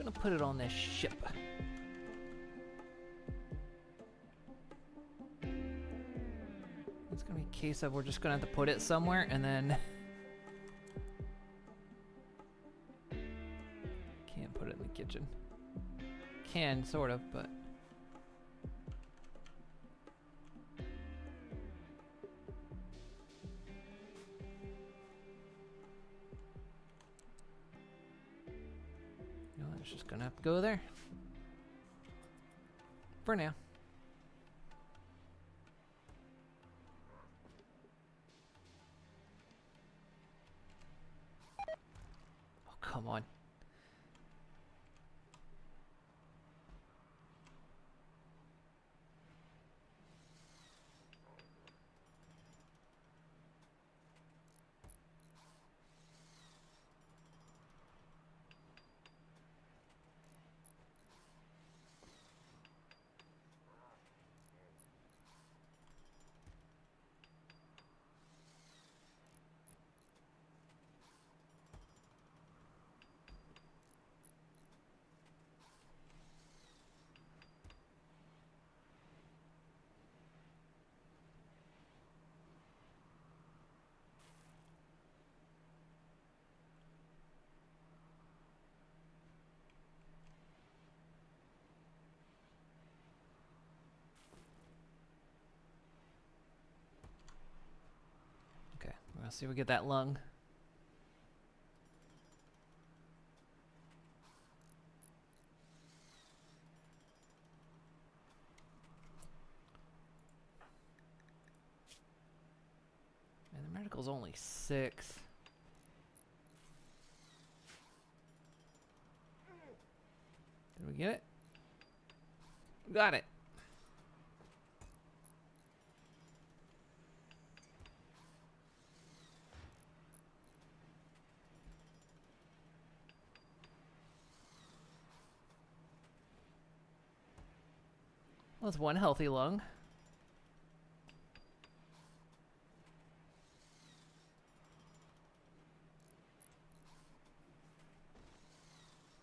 gonna put it on this ship. It's gonna be a case of we're just gonna have to put it somewhere and then can't put it in the kitchen. Can sort of, but no, it's just gonna have to go there for now. Oh, come on. Let's see if we get that lung. And the medical's only 6. Did we get it? Got it. Well, that's one healthy lung.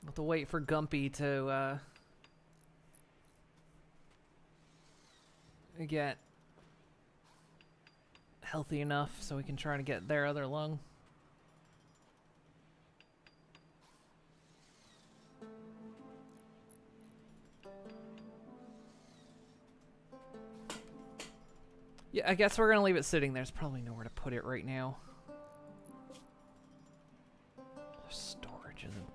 We'll have to wait for Gumpy to get healthy enough so we can try to get their other lung. Yeah, I guess we're gonna leave it sitting. There's probably nowhere to put it right now. Storage isn't.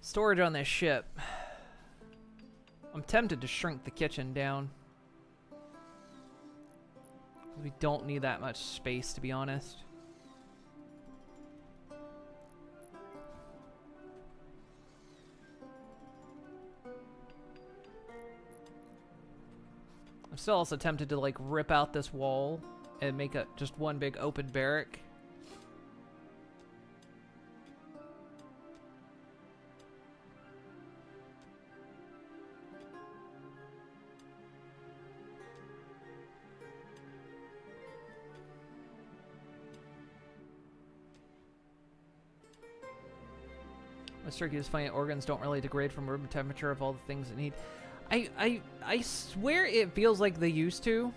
Storage on this ship. I'm tempted to shrink the kitchen down. We don't need that much space, to be honest. I'm still also tempted to like rip out this wall and make a just one big open barrack. What's tricky is finding organs don't really degrade from room temperature of all the things that need. I swear it feels like they used to.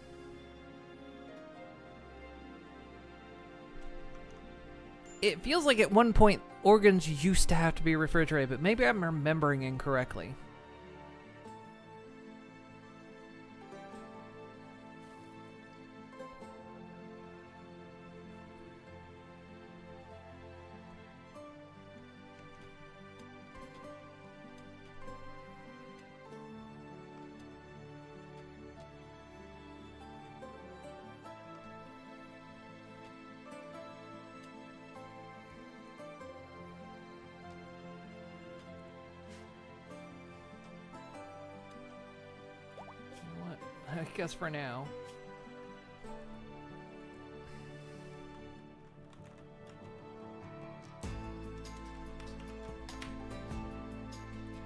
It feels like at one point organs used to have to be refrigerated, but maybe I'm remembering incorrectly. I guess for now.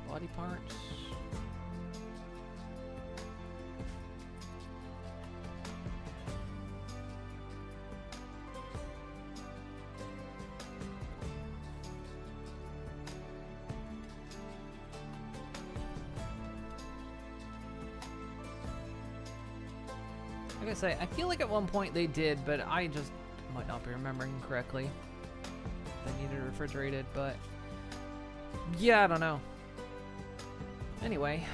Body parts. Like I say, I feel like at one point they did, but I just might not be remembering correctly. They needed it refrigerated, but yeah, I don't know. Anyway,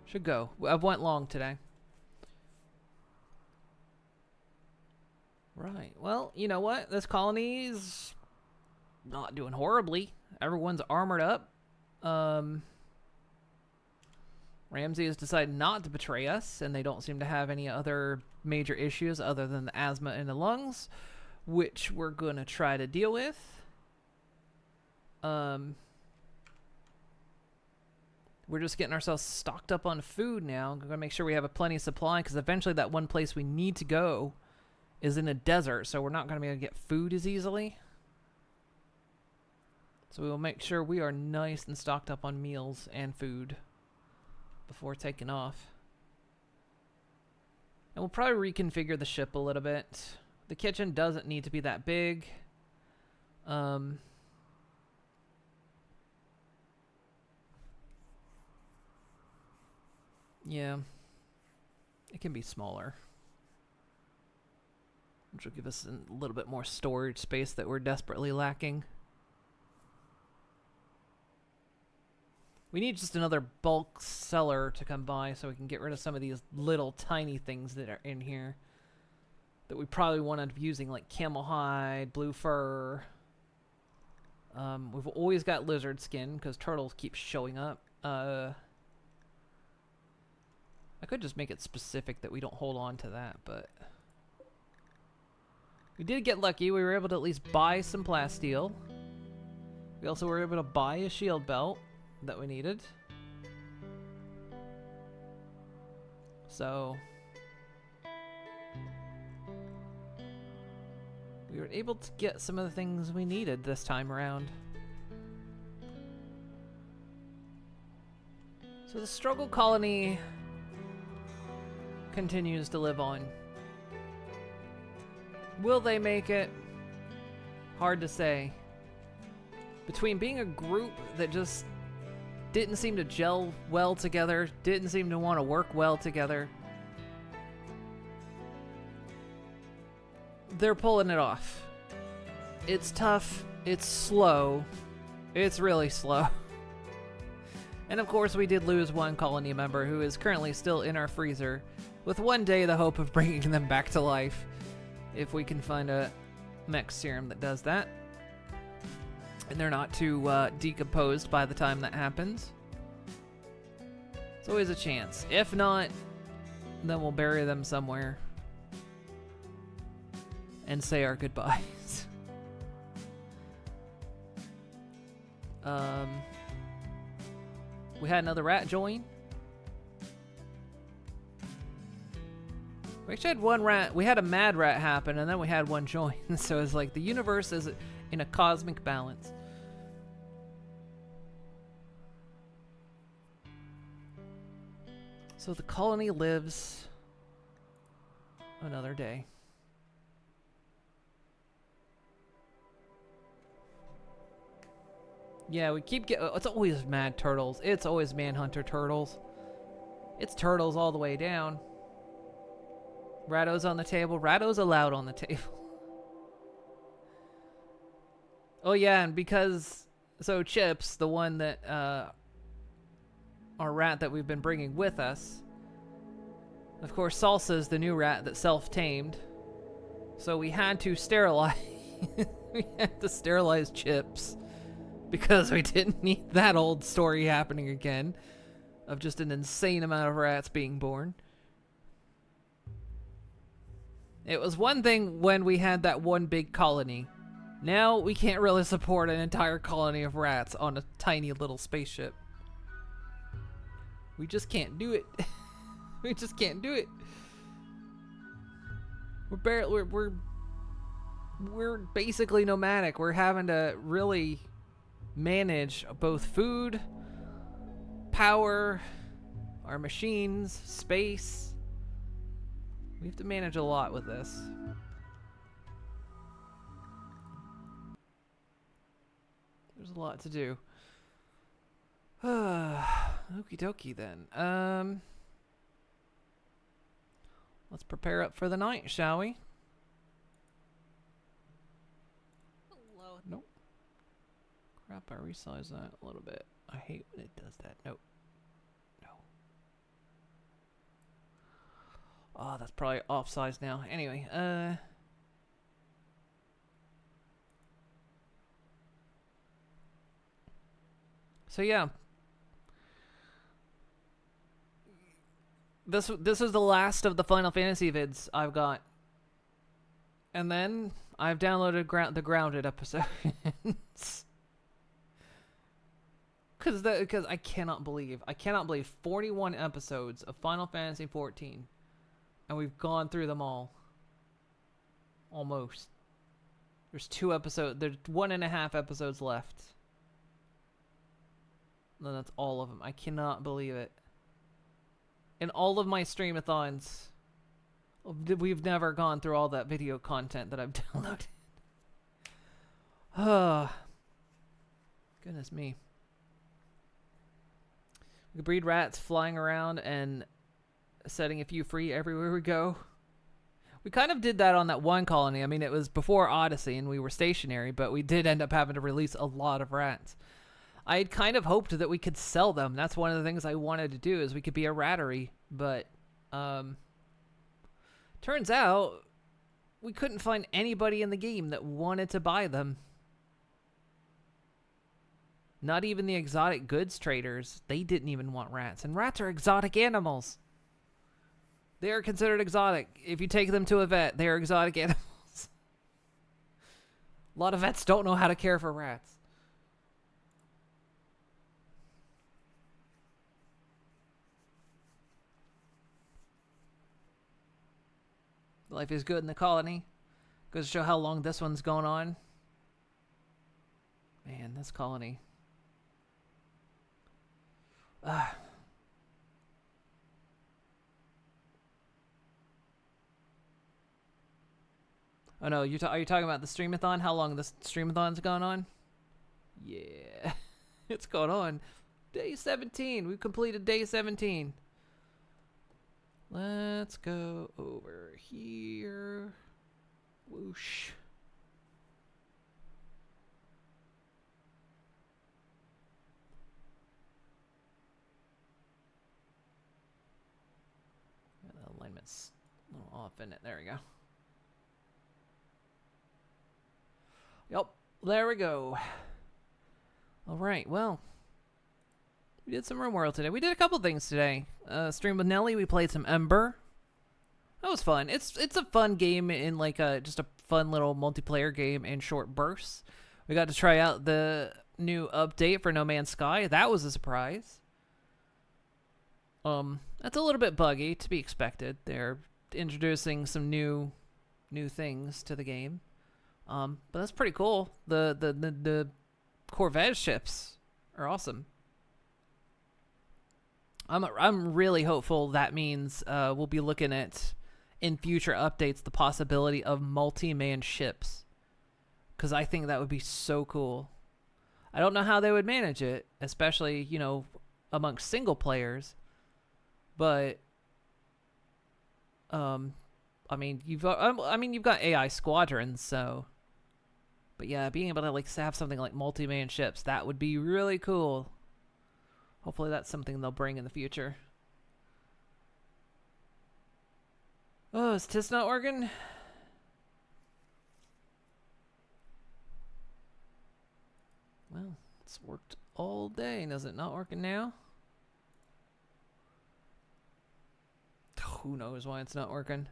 should go. I've went long today. Right. Well, you know what? This colony's not doing horribly. Everyone's armored up. Ramsey has decided not to betray us, and they don't seem to have any other major issues other than the asthma in the lungs, which we're going to try to deal with. We're just getting ourselves stocked up on food now. We're going to make sure we have a plenty of supply, because eventually that one place we need to go is in a desert, so we're not going to be able to get food as easily. So we will make sure we are nice and stocked up on meals and food before taking off. And we'll probably reconfigure the ship a little bit. The kitchen doesn't need to be that big. Yeah. It can be smaller, which will give us a little bit more storage space that we're desperately lacking. We need just another bulk cellar to come by so we can get rid of some of these little tiny things that are in here that we probably won't end up using, like camel hide, blue fur. We've always got lizard skin because turtles keep showing up. I could just make it specific that we don't hold on to that, but we did get lucky. We were able to at least buy some plasteel. We also were able to buy a shield belt that we needed. So we were able to get some of the things we needed this time around. So the struggle colony continues to live on. Will they make it? Hard to say. Between being a group that just didn't seem to gel well together, didn't seem to want to work well together, they're pulling it off. It's tough, it's slow, it's really slow. And of course we did lose one colony member who is currently still in our freezer, with one day the hope of bringing them back to life, if we can find a mech serum that does that. And they're not too decomposed by the time that happens. It's always a chance. If not, then we'll bury them somewhere and say our goodbyes. We had another rat join. We actually had one rat. We had a mad rat happen, and then we had one join. So it's like the universe is in a cosmic balance. So the colony lives another day. Yeah, we keep getting... It's always mad turtles. It's always manhunter turtles. It's turtles all the way down. Ratto's on the table. Ratto's allowed on the table. Oh yeah, and because... So Chips, the one that... our rat that we've been bringing with us. Of course, Salsa's the new rat that self-tamed. So we had to sterilize... we had to sterilize Chips. Because we didn't need that old story happening again. Of just an insane amount of rats being born. It was one thing when we had that one big colony. Now we can't really support an entire colony of rats on a tiny little spaceship. We just can't do it. We just can't do it. We're basically nomadic. We're having to really manage both food, power, our machines, space. We have to manage a lot with this. There's a lot to do. Okie dokie then. Let's prepare up for the night, shall we? Hello. Nope. Crap, I resized that a little bit. I hate when it does that. Nope. No. Oh, that's probably off-size now. Anyway, so yeah. This is the last of the Final Fantasy vids I've got. And then I've downloaded the Grounded episodes. Because I cannot believe 41 episodes of Final Fantasy 14. And we've gone through them all. Almost. There's 1.5 episodes left. And then that's all of them. I cannot believe it. In all of my Streamathons, we've never gone through all that video content that I've downloaded. Goodness me. We could breed rats flying around and setting a few free everywhere we go. We kind of did that on that one colony. I mean, it was before Odyssey and we were stationary, but we did end up having to release a lot of rats. I had kind of hoped that we could sell them. That's one of the things I wanted to do, is we could be a rattery. But turns out we couldn't find anybody in the game that wanted to buy them. Not even the exotic goods traders. They didn't even want rats. And rats are exotic animals. They are considered exotic. If you take them to a vet, they are exotic animals. A lot of vets don't know how to care for rats. Life is good in the colony. Goes to show how long this one's going on. Man, this colony. Oh no, are you talking about the Streamathon? How long this Streamathon's gone on? Yeah, it's gone on. Day 17. We've completed day 17. Let's go over here. Whoosh. The alignment's a little off in it. There we go. Yep, there we go. All right, well, we did some RimWorld today. We did a couple things today. Streamed with Nelly. We played some Embr. That was fun. It's a fun game in like just a fun little multiplayer game in short bursts. We got to try out the new update for No Man's Sky. That was a surprise. That's a little bit buggy, to be expected. They're introducing some new things to the game. But that's pretty cool. The Corvette ships are awesome. I'm really hopeful that means we'll be looking at, in future updates, the possibility of multi-man ships. Because I think that would be so cool. I don't know how they would manage it, especially, you know, amongst single players. But I mean, you've got AI squadrons, so. But yeah, being able to like have something like multi-man ships, that would be really cool. Hopefully that's something they'll bring in the future. Oh, is TIS not working? Well, it's worked all day. Is it not working now? Who knows why it's not working?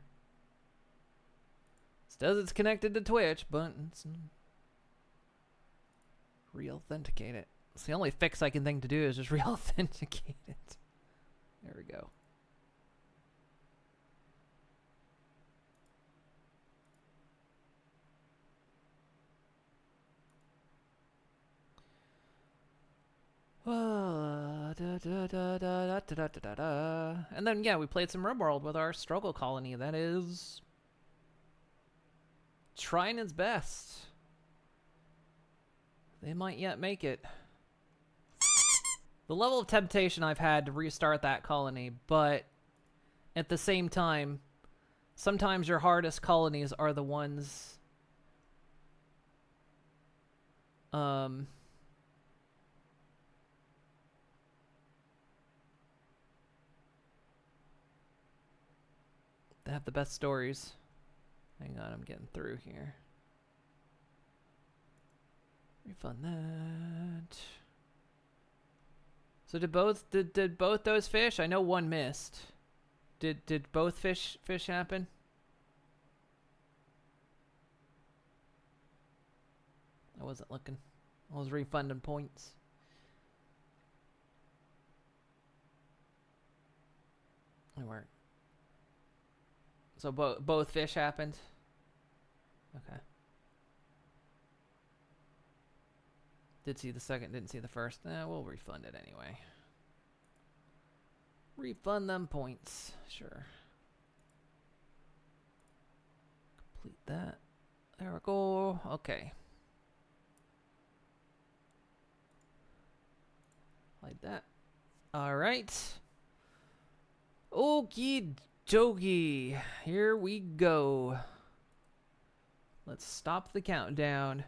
It says it's connected to Twitch, but it's re-authenticate it. It's the only fix I can think to do is just re-authenticate it. There we go. And then, yeah, we played some RimWorld with our struggle colony. That is trying its best. They might yet make it. The level of temptation I've had to restart that colony, but at the same time, sometimes your hardest colonies are the ones that have the best stories. Hang on, I'm getting through here. Refund that. So did both those fish? I know one missed. Did both fish happen? I wasn't looking. I was refunding points. They weren't. So both fish happened? Okay. Did see the second, didn't see the first. We'll refund it anyway. Refund them points. Sure. Complete that. There we go. Okay. Like that. Alright. Okie dokie. Here we go. Let's stop the countdown.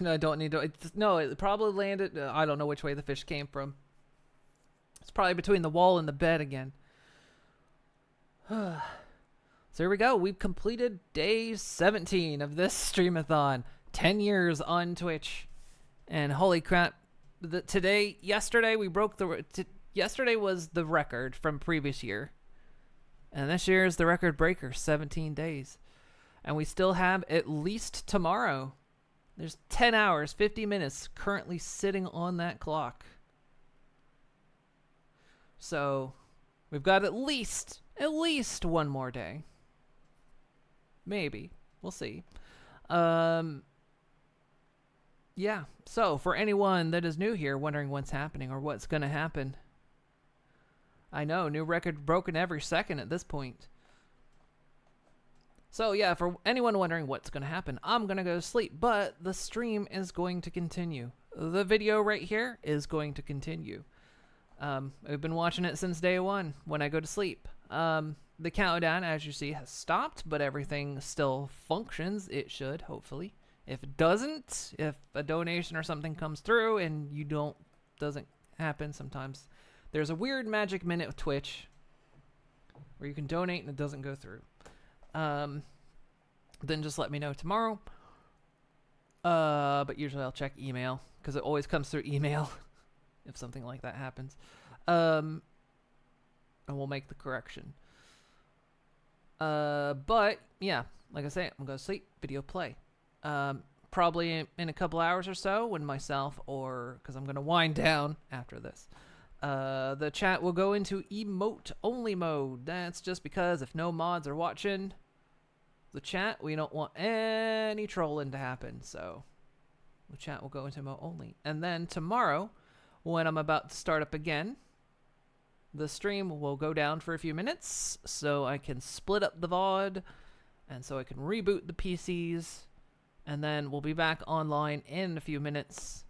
No, I don't need to. No, it probably landed. I don't know which way the fish came from. It's probably between the wall and the bed again. So here we go. We've completed day 17 of this Streamathon. 10 years on Twitch. And holy crap. Yesterday we broke yesterday was the record from previous year. And this year is the record breaker, 17 days. And we still have at least tomorrow. There's 10 hours, 50 minutes currently sitting on that clock. So we've got at least one more day. Maybe. We'll see. Yeah. So for anyone that is new here wondering what's happening or what's going to happen. I know, new record broken every second at this point. So yeah, for anyone wondering what's going to happen, I'm going to go to sleep, but the stream is going to continue. The video right here is going to continue. I've been watching it since day one when I go to sleep. The countdown, as you see, has stopped, but everything still functions. It should, hopefully. If it doesn't, if a donation or something comes through and doesn't happen, sometimes there's a weird magic minute with Twitch where you can donate and it doesn't go through. Then just let me know tomorrow. But usually I'll check email because it always comes through email if something like that happens. And we'll make the correction. But yeah, like I say, I'm gonna go to sleep, video play. Probably in a couple hours or so when myself because I'm gonna wind down after this. The chat will go into emote only mode. That's just because if no mods are watching the chat, we don't want any trolling to happen. So the chat will go into emote only. And then tomorrow, when I'm about to start up again, the stream will go down for a few minutes so I can split up the VOD and so I can reboot the PCs. And then we'll be back online in a few minutes.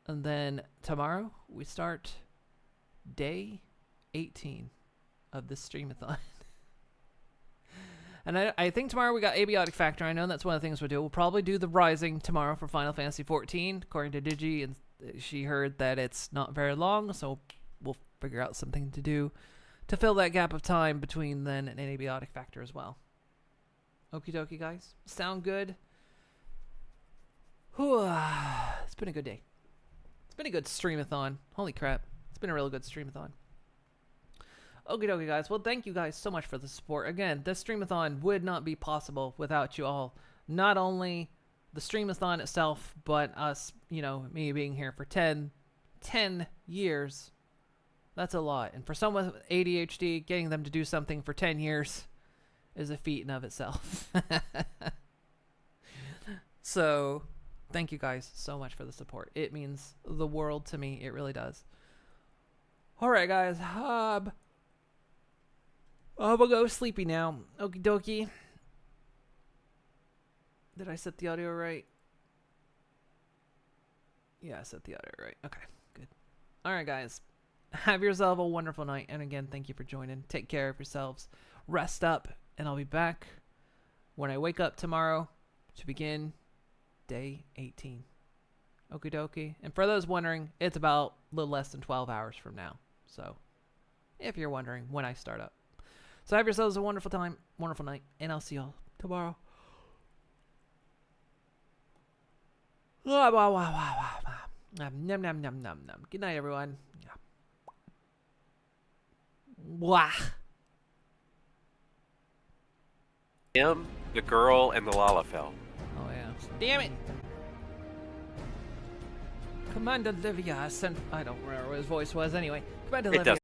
And then tomorrow we start day 18 of this Streamathon. And I think tomorrow we got Abiotic Factor. I know that's one of the things we'll do. We'll probably do the Rising tomorrow for Final Fantasy 14, according to Digi, and she heard that it's not very long, so we'll figure out something to do to fill that gap of time between then and Abiotic Factor as well. Okie dokie, guys. Sound good? Whew. It's been a good day. It's been a good Streamathon. Holy crap. It's been a really good Streamathon. Okie dokie, guys. Well, thank you guys so much for the support. Again, this Streamathon would not be possible without you all. Not only the Streamathon itself, but us, me being here for 10 years. That's a lot. And for someone with ADHD, getting them to do something for 10 years is a feat in of itself. So, thank you guys so much for the support. It means the world to me. It really does. Alright, guys. We'll go sleepy now. Okie dokie. Did I set the audio right? Yeah, I set the audio right. Okay, good. All right, guys. Have yourself a wonderful night. And again, thank you for joining. Take care of yourselves. Rest up. And I'll be back when I wake up tomorrow to begin day 18. Okie dokie. And for those wondering, it's about a little less than 12 hours from now. So, if you're wondering when I start up. So have yourselves a wonderful time, wonderful night, and I'll see y'all tomorrow. Nom, nom, nom, nom, nom. Good night, everyone. Wah. Him, the girl, and the Lalafell. Oh, yeah. Damn it! Commander Livia sent... I don't remember what his voice was anyway. Commander Livia...